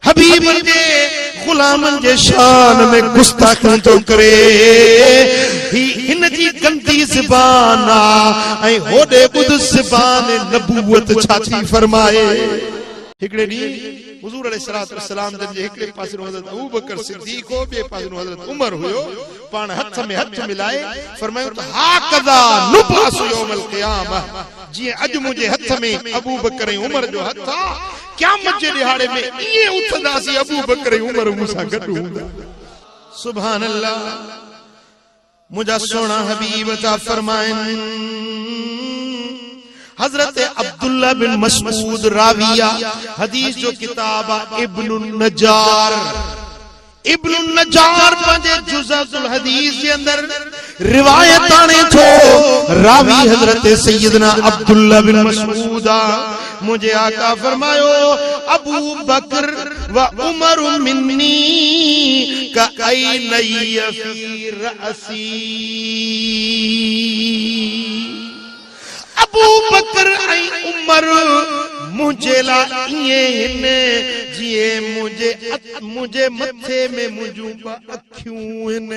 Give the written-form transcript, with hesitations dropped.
हबीब के गुलामन जे शान में गुस्ताखी तो करे हिन जी गंदी ज़बान ऐं होडे बुध ज़बान नबूवत छाती फरमाए। हिकड़े डी हुजूर अलैहिस्सलातु वस्सलाम जन जे हिकड़े पासे हज़रत अबू बकर सिद्दीक़ हो, बे पासे हज़रत उमर हुयो, पाण हथ में हथ मिलाए फरमायो त हा कदा नुबास यौमल क़ियामह, जी अज मुझे हथ में अबू बकर ऐं उमर जो हथ आ, क़यामत जे दिहाड़े में इए उथंदासी अबू बकर ऐं उमर मूंसां गॾु हूंदा। सुभान अल्लाह। मुझा सोना हबीब ता फरमाइन हजरत अब्दुल्ला बिन मसऊद राविया हदीस जो किताब इब्नुन नजार पंजे जुज़अल हदीस के अंदर रिवायत आने थो रावी हजरत सैयदना अब्दुल्ला बिन मसऊद मुझे आका फरमायो अबू बकर व उमर मिन्नी का ऐनय फी रअसी। अबू बकर ऐं उमर मुझे ला इए हिन जिए मुझे मथे में मुझू अखियूं हिन।